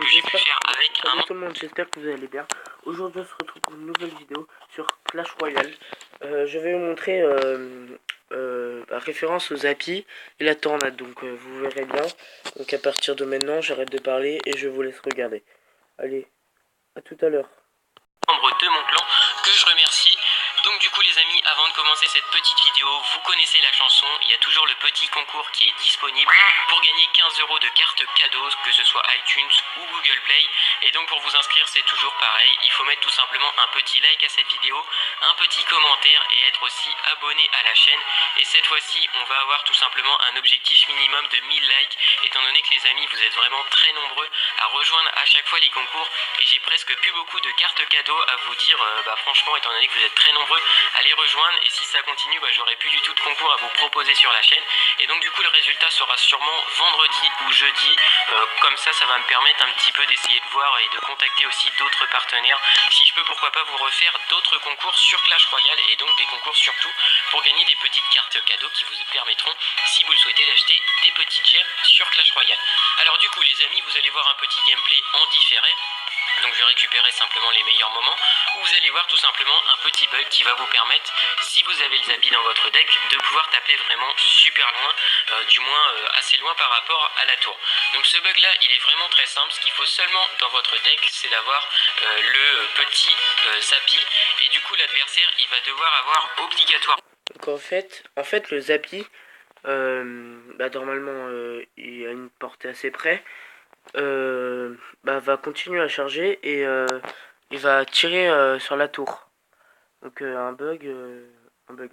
que j'ai pu faire avec un... Salut tout le monde, j'espère que vous allez bien. Aujourd'hui on se retrouve pour une nouvelle vidéo sur Clash Royale. Je vais vous montrer la référence aux Zappies et la tornade, donc vous verrez bien. Donc à partir de maintenant j'arrête de parler et je vous laisse regarder. Allez, à tout à l'heure. Membre de mon clan que je remercie. Donc du coup les amis, avant de commencer cette petite vidéo, vous connaissez la chanson, il y a toujours le petit concours qui est disponible pour gagner 15 € de cartes cadeaux, que ce soit iTunes ou Google Play. Et donc pour vous inscrire c'est toujours pareil, il faut mettre tout simplement un petit like à cette vidéo, un petit commentaire et être aussi abonné à la chaîne. Et cette fois-ci on va avoir tout simplement un objectif minimum de 1000 likes, étant donné que les amis vous êtes vraiment très nombreux à rejoindre à chaque fois les concours. Et j'ai presque plus beaucoup de cartes cadeaux à vous dire, franchement étant donné que vous êtes très nombreux à les rejoindre, et si ça continue j'aurai plus du tout de concours à vous proposer sur la chaîne. Et donc du coup le résultat sera sûrement vendredi ou jeudi, comme ça va me permettre un petit peu d'essayer de voir et de contacter aussi d'autres partenaires, si je peux pourquoi pas vous refaire d'autres concours sur Clash Royale, et donc des concours surtout pour gagner des petites cartes cadeaux qui vous permettront, si vous le souhaitez, d'acheter des petites gemmes sur Clash Royale. Alors du coup les amis, vous allez voir un petit gameplay en différé. Donc je vais récupérer simplement les meilleurs moments où vous allez voir tout simplement un petit bug qui va vous permettre, si vous avez le Zappy dans votre deck, de pouvoir taper vraiment super loin, du moins assez loin par rapport à la tour. Donc ce bug là il est vraiment très simple, ce qu'il faut seulement dans votre deck c'est d'avoir le petit Zappy, et du coup l'adversaire il va devoir avoir obligatoire. Donc en fait le Zappy, normalement il a une portée assez près. Va continuer à charger et il va tirer sur la tour. Donc un bug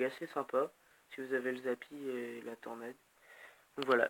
assez sympa si vous avez le Zappy et la tornade. Donc voilà.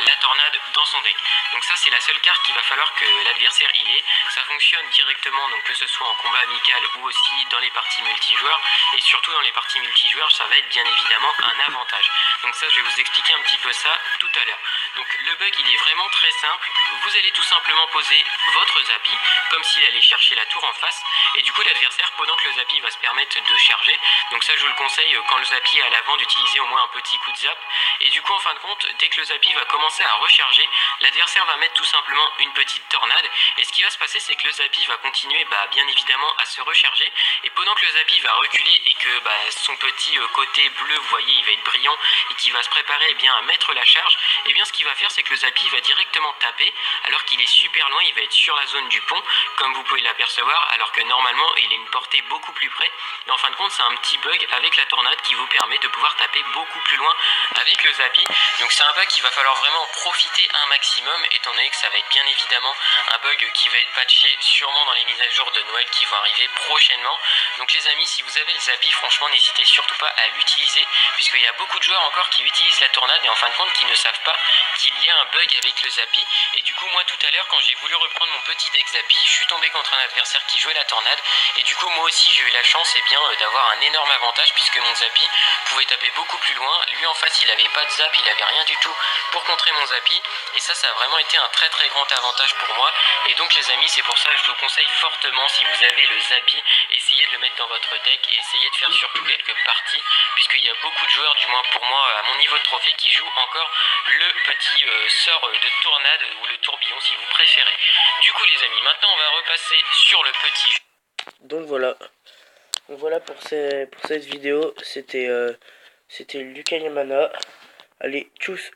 La tornade dans son deck. Donc ça c'est la seule carte qu'il va falloir que l'adversaire il ait. Ça fonctionne directement, donc que ce soit en combat amical ou aussi dans les parties multijoueurs, et surtout dans les parties multijoueurs ça va être bien évidemment un avantage. Donc ça je vais vous expliquer un petit peu ça tout à l'heure. Donc le bug il est vraiment très simple, vous allez tout simplement poser votre Zappy comme s'il allait chercher la tour en face, et du coup l'adversaire, pendant que le Zappy va se permettre de charger, donc ça je vous le conseille quand le Zappy est à l'avant d'utiliser au moins un petit coup de zap, et du coup en fin de compte dès que le Zappy va commencer à recharger, l'adversaire va mettre tout simplement une petite tornade, et ce qui va se passer c'est que le Zappy va continuer bien évidemment à se recharger, et pendant que le Zappy va reculer et que son petit côté bleu, vous voyez, il va être brillant et qui va se préparer à mettre la charge, et bien ce qu'il va faire c'est que le Zappy va directement taper alors qu'il est super loin, il va être sur la zone du pont comme vous pouvez l'apercevoir, alors que normalement il a une portée beaucoup plus près. Et en fin de compte c'est un petit bug avec la tornade qui vous permet de pouvoir taper beaucoup plus loin avec le Zappy. Donc c'est un bug qu'il va falloir vraiment profiter un maximum, étant donné que ça va être bien évidemment un bug qui va être patché sûrement dans les mises à jour de Noël qui vont arriver prochainement. Donc les amis, si vous avez le Zappy, franchement n'hésitez surtout pas à l'utiliser, puisqu'il y a beaucoup de joueurs encore qui utilisent la tornade et en fin de compte qui ne savent pas qu'il y a un bug avec le Zappy. Et du coup moi tout à l'heure quand j'ai voulu reprendre mon petit deck Zappy, je suis tombé contre un adversaire qui jouait la tornade, et du coup moi aussi j'ai eu la chance d'avoir un énorme avantage, puisque mon Zappy pouvait taper beaucoup plus loin. Lui en face il avait pas de zap, il avait rien du tout pour contrer mon Zappy, et ça a vraiment été un très très grand avantage pour moi. Et donc les amis, c'est pour ça que je vous conseille fortement, si vous avez le Zappy, essayez de le mettre dans votre deck et essayez de faire surtout quelques parties, puisqu'il y a beaucoup de joueurs, du moins pour moi à mon niveau de trophée, qui jouent encore le petit sort de tornade ou le tourbillon si vous préférez. Du coup les amis, maintenant on va repasser sur le petit jeu. Donc voilà pour cette vidéo. C'était Lucas Yamana. Allez, tchuss.